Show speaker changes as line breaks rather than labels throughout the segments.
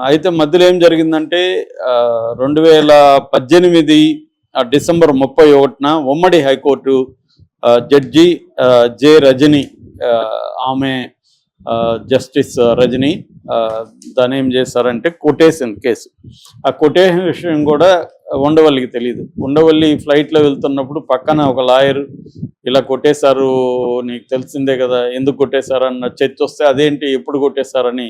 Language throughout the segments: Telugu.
అయితే మధ్యలో ఏం జరిగిందంటే 2018 డిసెంబర్ 31న ఉమ్మడి హైకోర్టు జడ్జి జె రజని, ఆమె జస్టిస్ రజని దాని ఏం చేశారంటే కొటేషన్ కేసు. ఆ కొటేషన్ విషయం కూడా ఉండవల్లికి తెలియదు. ఉండవల్లి ఫ్లైట్లో వెళ్తున్నప్పుడు పక్కన ఒక లాయర్ ఇలా కొట్టేశారు, నీకు తెలిసిందే కదా, ఎందుకు కొట్టేశారన్న చర్చ వస్తే అదేంటి ఎప్పుడు కొట్టేశారని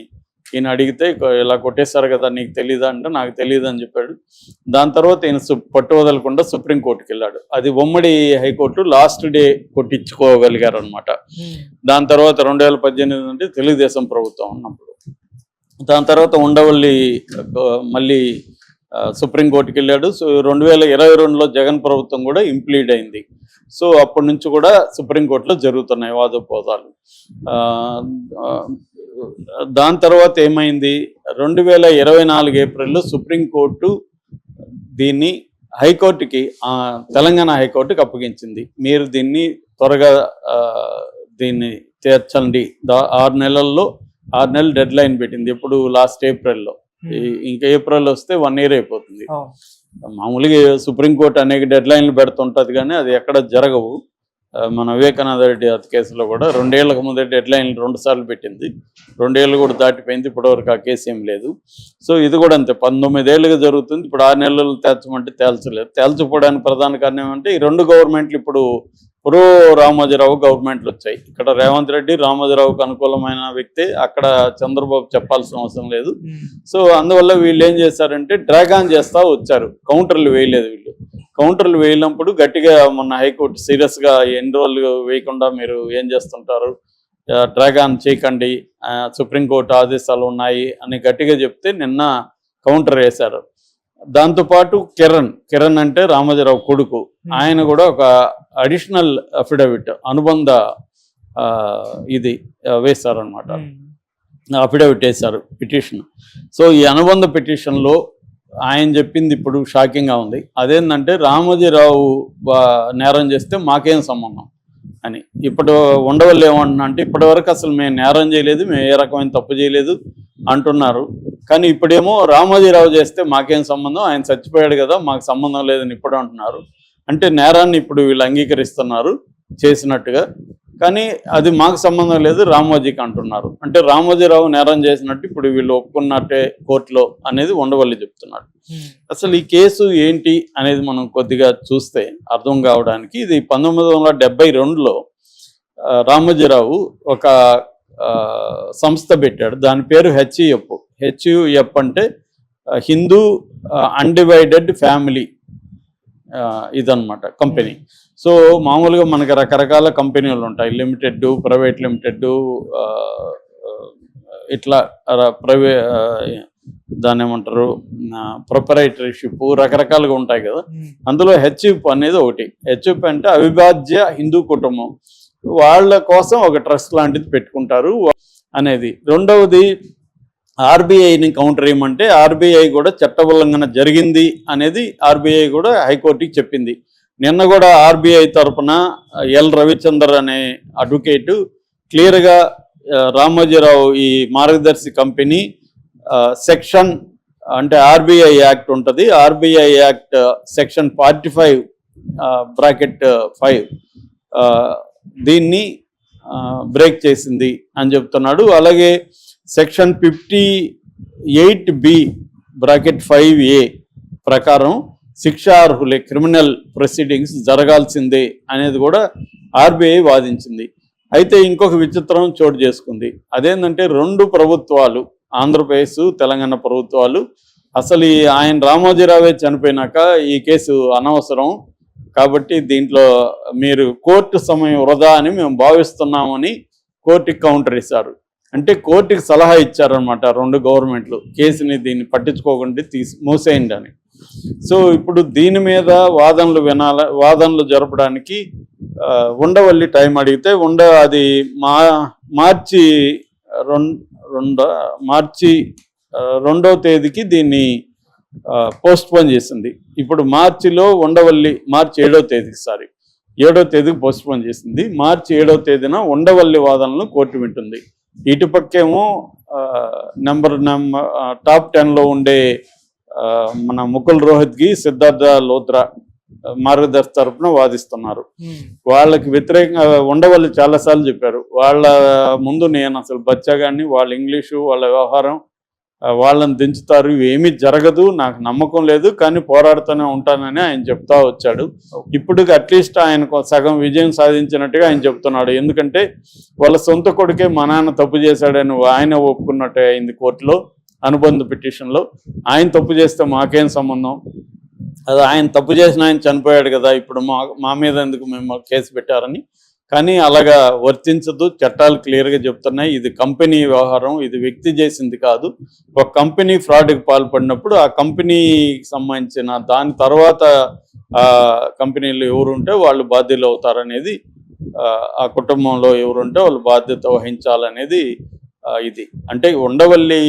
ఈయన అడిగితే, ఇలా కొట్టేశారు కదా నీకు తెలీదా అంటే నాకు తెలియదు అని చెప్పాడు. దాని తర్వాత ఈయన పట్టు వదలకుండా సుప్రీంకోర్టుకి వెళ్ళాడు. అది ఉమ్మడి హైకోర్టు లాస్ట్ డే కొట్టించుకోగలిగారు అనమాట. దాని తర్వాత 2018 అంటే తెలుగుదేశం ప్రభుత్వం ఉన్నప్పుడు. దాని తర్వాత ఉండవల్లి మళ్ళీ సుప్రీంకోర్టుకి వెళ్ళాడు. సో 2022లో జగన్ ప్రభుత్వం కూడా ఇంప్లీడ్ అయింది. సో అప్పటి నుంచి కూడా సుప్రీంకోర్టులో జరుగుతున్నాయి వాదోపవాదాలు. దాని తర్వాత ఏమైంది, 2024 ఏప్రిల్లో సుప్రీంకోర్టు దీన్ని హైకోర్టుకి, తెలంగాణ హైకోర్టుకి అప్పగించింది. మీరు దీన్ని త్వరగా దీన్ని తీర్చండి. 6 నెలల్లో 6 నెలలు డెడ్ లైన్ పెట్టింది. ఎప్పుడు లాస్ట్ ఏప్రిల్లో. ఇంకా ఏప్రిల్ వస్తే 1 year అయిపోతుంది. మామూలుగా సుప్రీంకోర్టు అనేక డెడ్ లైన్లు పెడుతుంటుంది కానీ అది ఎక్కడ జరగవు. మన వివేకానంద రెడ్డి కేసులో కూడా 2 ఏళ్లకు ముందే డెడ్ లైన్లు 2 సార్లు పెట్టింది. 2 ఏళ్ళు కూడా దాటిపోయింది, ఇప్పటివరకు ఆ కేసు ఏం లేదు. సో ఇది కూడా అంతే, 19 ఏళ్ళుగా జరుగుతుంది. ఇప్పుడు 6 నెలలు తేల్చమంటే తేల్చలేదు. తేల్చకపోవడానికి ప్రధాన కారణం ఏమంటే ఈ 2 గవర్నమెంట్లు ఇప్పుడు ప్రో రామోజీరావు గవర్నమెంట్లు వచ్చాయి. ఇక్కడ రేవంత్ రెడ్డి రామోజీరావుకు అనుకూలమైన వ్యక్తి, అక్కడ చంద్రబాబు చెప్పాల్సిన అవసరం లేదు. సో అందువల్ల వీళ్ళు ఏం చేశారంటే డ్రాగ్ ఆన్ చేస్తూ వచ్చారు. కౌంటర్లు వేయలేదు వీళ్ళు. కౌంటర్లు వేయినప్పుడు గట్టిగా మొన్న హైకోర్టు సీరియస్గా ఎన్ని రోజులు వేయకుండా మీరు ఏం చేస్తుంటారు, డ్రాగ్ ఆన్ చేయకండి, సుప్రీంకోర్టు ఆదేశాలు ఉన్నాయి అని గట్టిగా చెప్తే నిన్న కౌంటర్ వేశారు. దాంతోపాటు కిరణ్ అంటే రామోజీరావు కొడుకు, ఆయన కూడా ఒక అడిషనల్ అఫిడవిట్ అనుబంధ ఇది వేశారనమాట. అఫిడవిట్ వేశారు, పిటిషన్. సో ఈ అనుబంధ పిటిషన్లో ఆయన చెప్పింది ఇప్పుడు షాకింగ్గా ఉంది. అదేంటంటే రామోజీరావు నేరం చేస్తే మాకేం సంబంధం అని. ఇప్పుడు ఉండవల్లి ఏమంటున్నా అంటే ఇప్పటివరకు అసలు మేము నేరం చేయలేదు, మేము ఏ రకమైన తప్పు చేయలేదు అంటున్నారు. కానీ ఇప్పుడేమో రామోజీరావు చేస్తే మాకేం సంబంధం, ఆయన చచ్చిపోయాడు కదా మాకు సంబంధం లేదని ఇప్పుడు అంటున్నారు. అంటే నేరాన్ని ఇప్పుడు వీళ్ళు అంగీకరిస్తున్నారు చేసినట్టుగా, కానీ అది మాకు సంబంధం లేదు రామోజీకి అంటున్నారు. అంటే రామోజీరావు నేరం చేసినట్టు ఇప్పుడు వీళ్ళు ఒప్పుకున్నట్టే కోర్టులో అనేది ఉండవల్లి చెప్తున్నాడు. అసలు ఈ కేసు ఏంటి అనేది మనం కొద్దిగా చూస్తే అర్థం కావడానికి, ఇది 1972లో రామోజీరావు ఒక సంస్థ పెట్టాడు. దాని పేరు హెచ్యుఎఫ్ అంటే హిందూ అన్డివైడెడ్ ఫ్యామిలీ ఇదన్నమాట కంపెనీ. సో మామూలుగా మనకి రకరకాల కంపెనీలు ఉంటాయి, లిమిటెడ్, ప్రైవేట్ లిమిటెడ్, ఇట్లా దాన్ని ఏమంటారు ప్రొపరైటర్షిప్, రకరకాలుగా ఉంటాయి కదా. అందులో హెచ్యుఎఫ్ అనేది ఒకటి. హెచ్యుఎఫ్ అంటే అవిభాజ్య హిందూ కుటుంబం, వాళ్ళ కోసం ఒక ట్రస్ట్ లాంటిది పెట్టుకుంటారు అనేది. రెండవది ఆర్బీఐని కౌంటర్ ఏమంటే ఆర్బీఐ కూడా చట్ట ఉల్లంఘన జరిగింది అనేది ఆర్బీఐ కూడా హైకోర్టుకి చెప్పింది. నిన్న కూడా ఆర్బీఐ తరఫున ఎల్ రవిచందర్ అనే అడ్వకేటు క్లియర్గా రామోజీరావు ఈ మార్గదర్శి కంపెనీ సెక్షన్ అంటే ఆర్బీఐ యాక్ట్ ఉంటుంది, ఆర్బీఐ యాక్ట్ సెక్షన్ 45(5) దీన్ని బ్రేక్ చేసింది అని చెప్తున్నాడు. అలాగే సెక్షన్ 58(b)(5)(a) ప్రకారం శిక్షార్హులే క్రిమినల్ ప్రొసీడింగ్స్ జరగాల్సిందే అనేది కూడా ఆర్బీఐ వాదించింది. అయితే ఇంకొక విచిత్రం చోటు చేసుకుంది. అదేంటంటే 2 ప్రభుత్వాలు, ఆంధ్రప్రదేశ్ తెలంగాణ ప్రభుత్వాలు, అసలు ఆయన రామోజీరావే చనిపోయినాక ఈ కేసు అనవసరం కాబట్టి దీంట్లో మీరు కోర్టు సమయం వృధా అని మేము భావిస్తున్నామని కోర్టుకి కౌంటర్ ఇచ్చారు. అంటే కోర్టుకి సలహా ఇచ్చారనమాట 2 గవర్నమెంట్లు, కేసుని దీన్ని పట్టించుకోకుండా మూసేయండి అని. సో ఇప్పుడు దీని మీద వాదనలు జరపడానికి ఉండవల్లి టైం అడిగితే అది మార్చి 2వ తేదీకి దీన్ని పోస్ట్పోన్ చేసింది. ఇప్పుడు మార్చిలో ఉండవల్లి మార్చి 7వ తేదీకి పోస్ట్పోన్ చేసింది. మార్చి 7వ తేదీన ఉండవల్లి వాదనలను కోర్టు వింటుంది. ఇటుపక్కేమో టాప్ 10లో ఉండే మన ముకుల్ రోహిత్గి, సిద్ధార్థ లోత్రా మార్గదర్శి తరపున వాదిస్తున్నారు. వాళ్ళకి వ్యతిరేకంగా ఉండవల్లి చాలాసార్లు చెప్పారు, వాళ్ళ ముందు నేను అసలు బచ్చాగాన్ని, వాళ్ళ ఇంగ్లీషు, వాళ్ళ వ్యవహారం, వాళ్ళని దించుతారు, ఇవేమీ జరగదు, నాకు నమ్మకం లేదు, కానీ పోరాడుతూనే ఉంటానని ఆయన చెప్తా వచ్చాడు. ఇప్పుడు అట్లీస్ట్ ఆయనకు సగం విజయం సాధించినట్టుగా ఆయన చెప్తున్నాడు. ఎందుకంటే వాళ్ళ సొంత కొడుకే మా నాన్న తప్పు చేశాడని ఆయన ఒప్పుకున్నట్టే అయింది కోర్టులో అనుబంధ పిటిషన్లో. ఆయన తప్పు చేస్తే మాకేం సంబంధం, అది ఆయన తప్పు చేసిన ఆయన చనిపోయాడు కదా, ఇప్పుడు మా మీద ఎందుకు మేము కేసు పెట్టారని. కానీ అలాగా వర్తించదు, చట్టాలు క్లియర్గా చెప్తున్నాయి. ఇది కంపెనీ వ్యవహారం, ఇది వ్యక్తి చేసింది కాదు. ఒక కంపెనీ ఫ్రాడ్కి పాల్పడినప్పుడు ఆ కంపెనీకి సంబంధించిన దాని తర్వాత కంపెనీలు ఎవరుంటే వాళ్ళు బాధ్యులు అవుతారనేది, ఆ కుటుంబంలో ఎవరుంటే వాళ్ళు బాధ్యత వహించాలనేది ఇది. అంటే ఉండవల్లి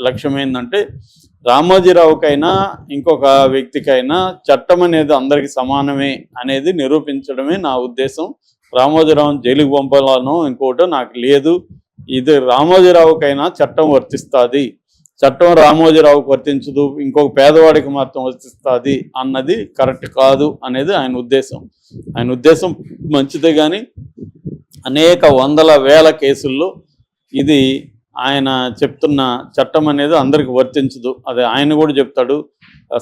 లక్ష్యం ఏంటంటే రామోజీరావుకైనా ఇంకొక వ్యక్తికైనా చట్టం అనేది అందరికి సమానమే అనేది నిరూపించడమే నా ఉద్దేశం. రామోజీరావుని జైలుకి పంపాలనో ఇంకోటో నాకు లేదు. ఇది రామోజీరావుకైనా చట్టం వర్తిస్తుంది, చట్టం రామోజీరావుకి వర్తించదు, ఇంకొక పేదవాడికి మాత్రం వర్తిస్తుంది అన్నది కరెక్ట్ కాదు అనేది ఆయన ఉద్దేశం. ఆయన ఉద్దేశం మంచిదే, కానీ అనేక వందల వేల కేసుల్లో ఇది ఆయన చెప్తున్న చట్టం అనేది అందరికి వర్తించదు. అదే ఆయన కూడా చెప్తాడు,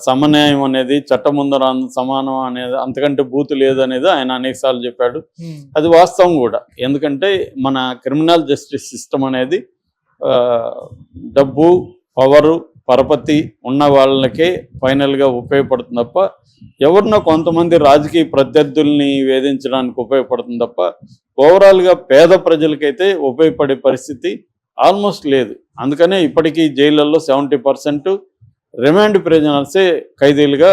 సమన్యాయం అనేది చట్టం ముందర సమానం అనేది, అంతకంటే బూతు లేదు అనేది ఆయన అనేకసార్లు చెప్పాడు. అది వాస్తవం కూడా. ఎందుకంటే మన క్రిమినల్ జస్టిస్ సిస్టమ్ అనేది డబ్బు, పవరు, పరపతి ఉన్న వాళ్ళకే ఫైనల్గా ఉపయోగపడుతుంది తప్ప ఎవరినో కొంతమంది రాజకీయ ప్రత్యర్థుల్ని వేధించడానికి ఉపయోగపడుతుంది తప్ప ఓవరాల్గా పేద ప్రజలకైతే ఉపయోగపడే పరిస్థితి ఆల్మోస్ట్ లేదు. అందుకనే ఇప్పటికీ జైళ్ళల్లో 70% రిమాండ్ ప్రిజనర్సే ఖైదీలుగా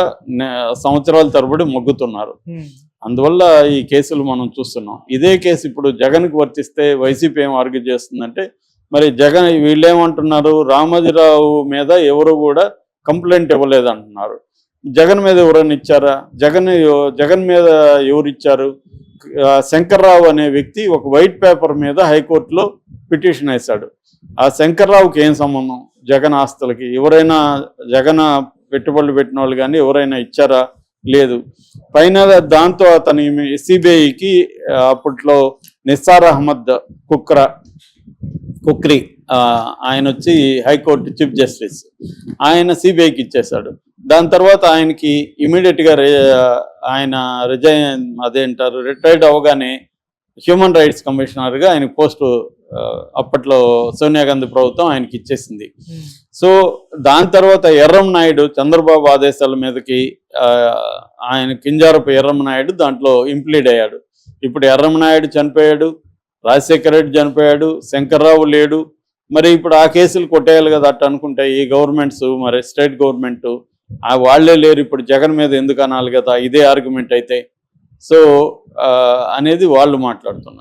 సంవత్సరాల తరబడి మొగ్గుతున్నారు. అందువల్ల ఈ కేసులు మనం చూస్తున్నాం. ఇదే కేసు ఇప్పుడు జగన్కి వర్తిస్తే వైసీపీ ఏం ఆర్గ్యూ చేస్తుందంటే, మరి జగన్ వీళ్ళేమంటున్నారు, రామోజీరావు మీద ఎవరు కూడా కంప్లైంట్ ఇవ్వలేదు అంటున్నారు. జగన్ మీద ఎవరైనా ఇచ్చారా? జగన్ మీద ఎవరు ఇచ్చారు? శంకర్రావు అనే వ్యక్తి ఒక వైట్ పేపర్ మీద హైకోర్టులో పిటిషన్ వేశాడు. ఆ శంకర్రావుకి ఏం సంబంధం జగన్ ఆస్తులకి? ఎవరైనా జగన్ పెట్టుబడులు పెట్టిన వాళ్ళు కానీ ఎవరైనా ఇచ్చారా? లేదు. పైన దాంతో అతని సిబిఐకి అప్పట్లో నిస్సార్ అహ్మద్ కుక్రీ ఆయన వచ్చి హైకోర్టు చీఫ్ జస్టిస్, ఆయన సిబిఐకి ఇచ్చేశాడు. దాని తర్వాత ఆయనకి ఇమీడియట్గా ఆయన రిటైర్డ్ అవగానే హ్యూమన్ రైట్స్ కమిషనర్గా ఆయన పోస్టు అప్పట్లో సోనియా గాంధీ ప్రభుత్వం ఆయనకి ఇచ్చేసింది. సో దాని తర్వాత ఎర్రంనాయుడు చంద్రబాబు ఆదేశాల మీదకి ఆయన కింజారపు ఎర్రంనాయుడు దాంట్లో ఇంప్లీడ్ అయ్యాడు. ఇప్పుడు ఎర్రంనాయుడు చనిపోయాడు, రాజశేఖర రెడ్డి చనిపోయాడు, శంకర్రావు లేడు. మరి ఇప్పుడు ఆ కేసులు కొట్టేయాలి కదా అట్ట అనుకుంటే ఈ గవర్నమెంట్స్, మరి స్టేట్ గవర్నమెంట్ వాళ్ళే లేరు, ఇప్పుడు జగన్ మీద ఎందుకు అనాలి కదా ఇదే ఆర్గ్యుమెంట్ అయితే. సో అనేది వాళ్ళు మాట్లాడుతున్నారు.